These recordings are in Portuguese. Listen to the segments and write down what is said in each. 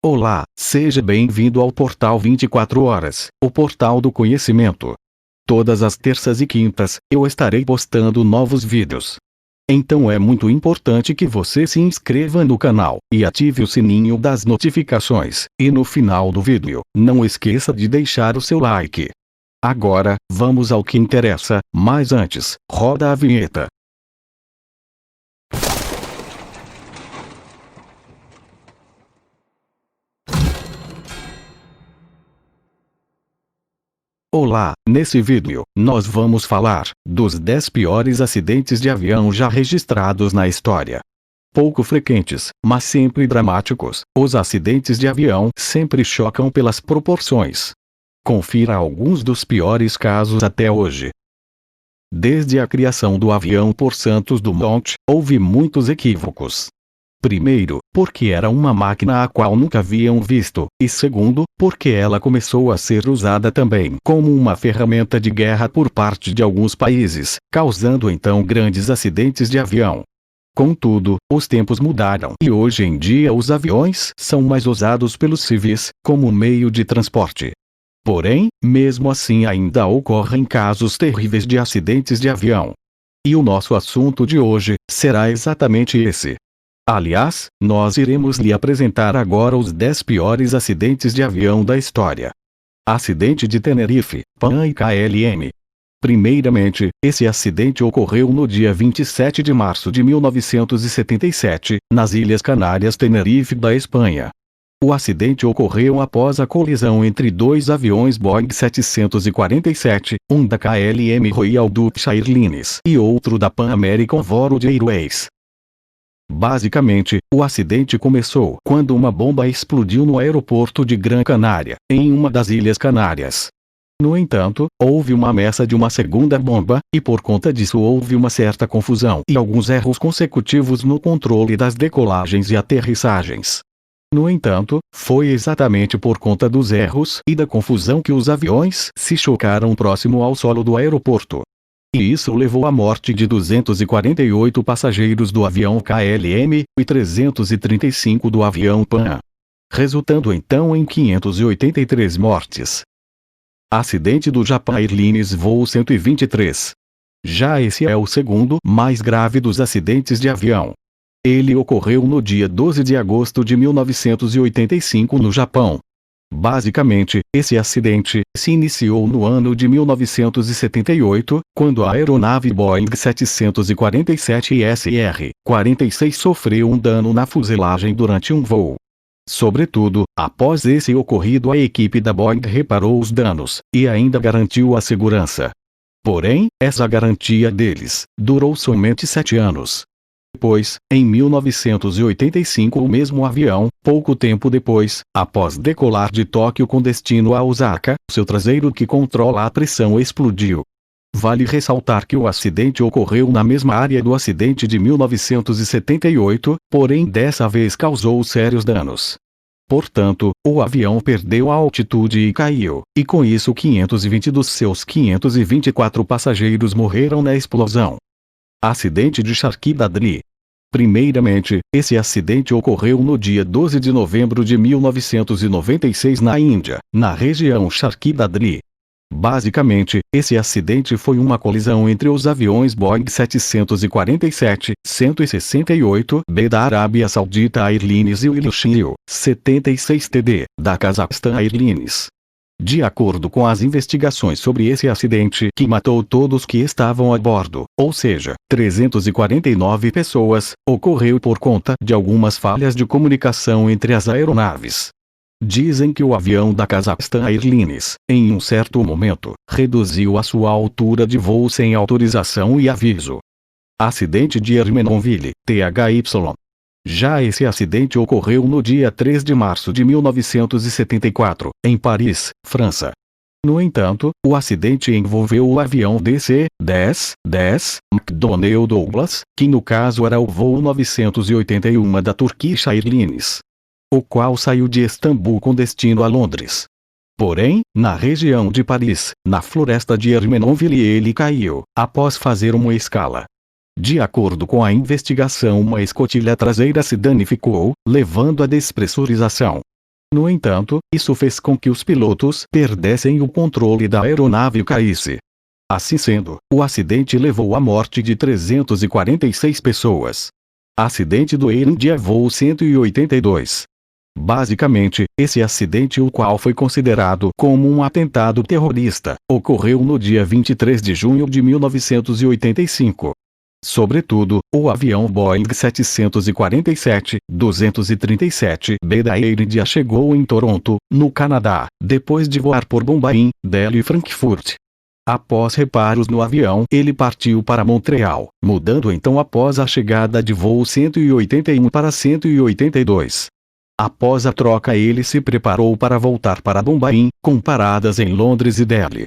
Olá, seja bem-vindo ao Portal 24 Horas, o portal do conhecimento. Todas as terças e quintas, eu estarei postando novos vídeos. Então é muito importante que você se inscreva no canal e ative o sininho das notificações. E no final do vídeo, não esqueça de deixar o seu like. Agora, vamos ao que interessa, mas antes, roda a vinheta. Olá, nesse vídeo, nós vamos falar dos 10 piores acidentes de avião já registrados na história. Pouco frequentes, mas sempre dramáticos, os acidentes de avião sempre chocam pelas proporções. Confira alguns dos piores casos até hoje. Desde a criação do avião por Santos Dumont, houve muitos equívocos. Primeiro, porque era uma máquina a qual nunca haviam visto, e segundo, porque ela começou a ser usada também como uma ferramenta de guerra por parte de alguns países, causando então grandes acidentes de avião. Contudo, os tempos mudaram e hoje em dia os aviões são mais usados pelos civis, como meio de transporte. Porém, mesmo assim ainda ocorrem casos terríveis de acidentes de avião. E o nosso assunto de hoje será exatamente esse. Aliás, nós iremos lhe apresentar agora os 10 piores acidentes de avião da história. Acidente de Tenerife, Pan e KLM. Primeiramente, esse acidente ocorreu no dia 27 de março de 1977, nas Ilhas Canárias Tenerife da Espanha. O acidente ocorreu após a colisão entre dois aviões Boeing 747, um da KLM Royal Dutch Airlines e outro da Pan American World Airways. Basicamente, o acidente começou quando uma bomba explodiu no aeroporto de Gran Canária, em uma das Ilhas Canárias. No entanto, houve uma ameaça de uma segunda bomba, e por conta disso houve uma certa confusão e alguns erros consecutivos no controle das decolagens e aterrissagens. No entanto, foi exatamente por conta dos erros e da confusão que os aviões se chocaram próximo ao solo do aeroporto. E isso levou à morte de 248 passageiros do avião KLM e 335 do avião Pan, resultando então em 583 mortes. Acidente do Japan Airlines voo 123. Já esse é o segundo mais grave dos acidentes de avião. Ele ocorreu no dia 12 de agosto de 1985 no Japão. Basicamente, esse acidente se iniciou no ano de 1978, quando a aeronave Boeing 747 SR-46 sofreu um dano na fuselagem durante um voo. Sobretudo, após esse ocorrido, a equipe da Boeing reparou os danos e ainda garantiu a segurança. Porém, essa garantia deles durou somente 7 anos. Depois, em 1985, o mesmo avião, pouco tempo depois, após decolar de Tóquio com destino a Osaka, seu traseiro que controla a pressão explodiu. Vale ressaltar que o acidente ocorreu na mesma área do acidente de 1978, porém dessa vez causou sérios danos. Portanto, o avião perdeu a altitude e caiu, e com isso 520 dos seus 524 passageiros morreram na explosão. Acidente de Charqui Dadri. Primeiramente, esse acidente ocorreu no dia 12 de novembro de 1996 na Índia, na região Charqui Dadri. Basicamente, esse acidente foi uma colisão entre os aviões Boeing 747-168B da Arábia Saudita Airlines e o Ilyushin Il-76TD, da Kazakhstan Airlines. De acordo com as investigações sobre esse acidente que matou todos que estavam a bordo, ou seja, 349 pessoas, ocorreu por conta de algumas falhas de comunicação entre as aeronaves. Dizem que o avião da Kazakhstan Airlines, em um certo momento, reduziu a sua altura de voo sem autorização e aviso. Acidente de Ermenonville, THY. Já esse acidente ocorreu no dia 3 de março de 1974, em Paris, França. No entanto, o acidente envolveu o avião DC-10 McDonnell Douglas, que no caso era o voo 981 da Turkish Airlines, o qual saiu de Istambul com destino a Londres. Porém, na região de Paris, na floresta de Ermenonville, ele caiu, após fazer uma escala. De acordo com a investigação, uma escotilha traseira se danificou, levando à despressurização. No entanto, isso fez com que os pilotos perdessem o controle da aeronave e caísse. Assim sendo, o acidente levou à morte de 346 pessoas. Acidente do Air India voo 182. Basicamente, esse acidente, o qual foi considerado como um atentado terrorista, ocorreu no dia 23 de junho de 1985. Sobretudo, o avião Boeing 747-237B da Air India chegou em Toronto, no Canadá, depois de voar por Bombaim, Delhi e Frankfurt. Após reparos no avião, ele partiu para Montreal, mudando então após a chegada de voo 181 para 182. Após a troca, ele se preparou para voltar para Bombaim, com paradas em Londres e Delhi.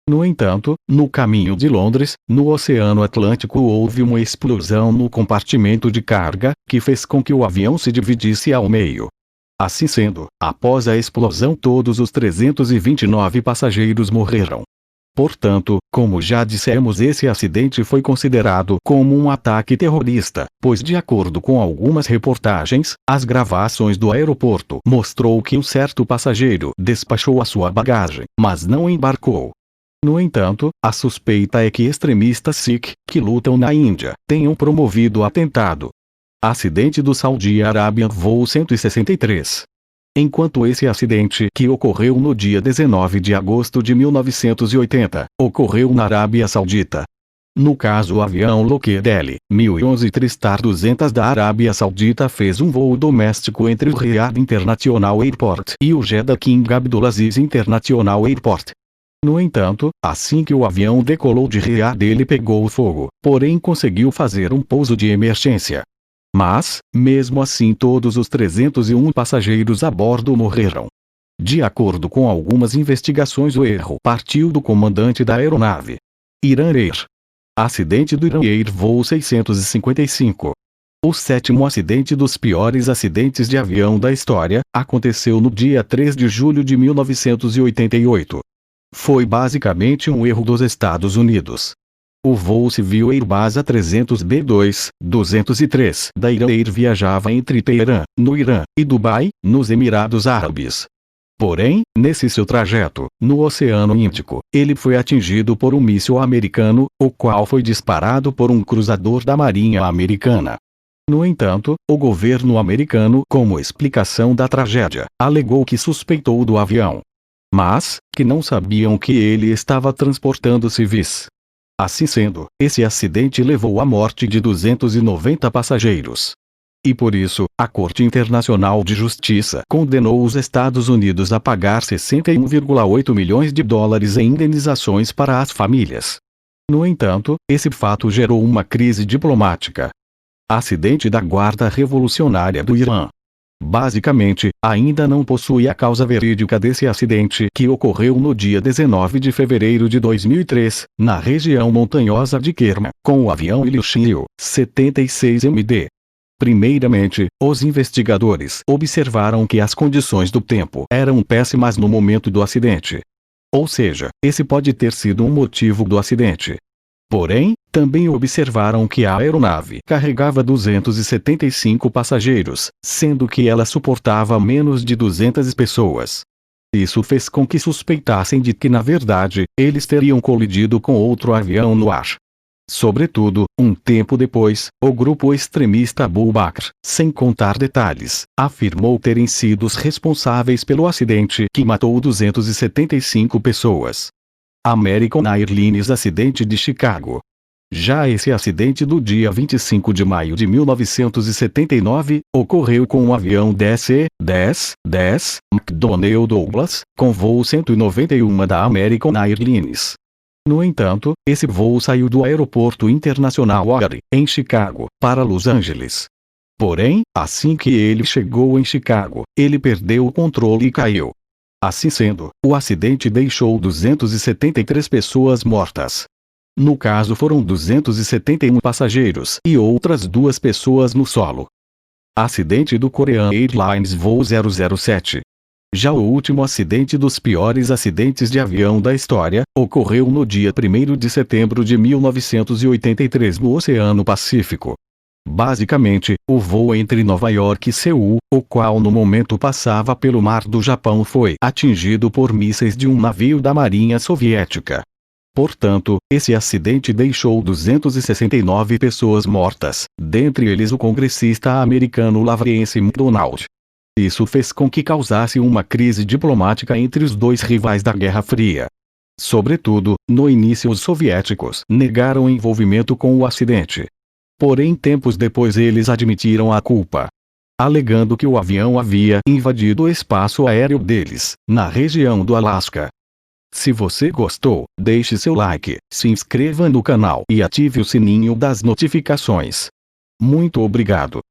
No entanto, no caminho de Londres, no Oceano Atlântico, houve uma explosão no compartimento de carga, que fez com que o avião se dividisse ao meio. Assim sendo, após a explosão, todos os 329 passageiros morreram. Portanto, como já dissemos, esse acidente foi considerado como um ataque terrorista, pois, de acordo com algumas reportagens, as gravações do aeroporto mostrou que um certo passageiro despachou a sua bagagem, mas não embarcou. No entanto, a suspeita é que extremistas Sikh, que lutam na Índia, tenham promovido o atentado. Acidente do Saudi Arabian voo 163. Enquanto esse acidente, que ocorreu no dia 19 de agosto de 1980, ocorreu na Arábia Saudita. No caso, o avião Lockheed L-1011 TriStar 200 da Arábia Saudita fez um voo doméstico entre o Riyadh International Airport e o Jeddah King Abdulaziz International Airport. No entanto, assim que o avião decolou de Riyadh, ele pegou fogo, porém conseguiu fazer um pouso de emergência. Mas, mesmo assim, todos os 301 passageiros a bordo morreram. De acordo com algumas investigações, o erro partiu do comandante da aeronave. Iran Air. Acidente do Iran Air voo 655. O sétimo acidente dos piores acidentes de avião da história aconteceu no dia 3 de julho de 1988. Foi basicamente um erro dos Estados Unidos. O voo civil Airbus A300B2-203 da Iran Air viajava entre Teherã, no Irã, e Dubai, nos Emirados Árabes. Porém, nesse seu trajeto, no Oceano Índico, ele foi atingido por um míssil americano, o qual foi disparado por um cruzador da Marinha Americana. No entanto, o governo americano, como explicação da tragédia, alegou que suspeitou do avião, mas que não sabiam que ele estava transportando civis. Assim sendo, esse acidente levou à morte de 290 passageiros. E por isso, a Corte Internacional de Justiça condenou os Estados Unidos a pagar 61,8 milhões de dólares em indenizações para as famílias. No entanto, esse fato gerou uma crise diplomática. Acidente da Guarda Revolucionária do Irã. Basicamente, ainda não possui a causa verídica desse acidente, que ocorreu no dia 19 de fevereiro de 2003, na região montanhosa de Kerman, com o avião Ilyushin Il-76MD. Primeiramente, os investigadores observaram que as condições do tempo eram péssimas no momento do acidente. Ou seja, esse pode ter sido um motivo do acidente. Porém, também observaram que a aeronave carregava 275 passageiros, sendo que ela suportava menos de 200 pessoas. Isso fez com que suspeitassem de que, na verdade, eles teriam colidido com outro avião no ar. Sobretudo, um tempo depois, o grupo extremista Abu Bakr, sem contar detalhes, afirmou terem sido os responsáveis pelo acidente que matou 275 pessoas. American Airlines acidente de Chicago. Já esse acidente do dia 25 de maio de 1979, ocorreu com um avião DC-10 McDonnell Douglas, com voo 191 da American Airlines. No entanto, esse voo saiu do Aeroporto Internacional O'Hare, em Chicago, para Los Angeles. Porém, assim que ele chegou em Chicago, ele perdeu o controle e caiu. Assim sendo, o acidente deixou 273 pessoas mortas. No caso, foram 271 passageiros e outras 2 pessoas no solo. Acidente do Korean Airlines voo 007. Já o último acidente dos piores acidentes de avião da história, ocorreu no dia 1º de setembro de 1983 no Oceano Pacífico. Basicamente, o voo entre Nova York e Seul, o qual no momento passava pelo mar do Japão, foi atingido por mísseis de um navio da Marinha Soviética. Portanto, esse acidente deixou 269 pessoas mortas, dentre eles o congressista americano Lawrence McDonald. Isso fez com que causasse uma crise diplomática entre os dois rivais da Guerra Fria. Sobretudo, no início os soviéticos negaram o envolvimento com o acidente. Porém, tempos depois eles admitiram a culpa, alegando que o avião havia invadido o espaço aéreo deles, na região do Alasca. Se você gostou, deixe seu like, se inscreva no canal e ative o sininho das notificações. Muito obrigado.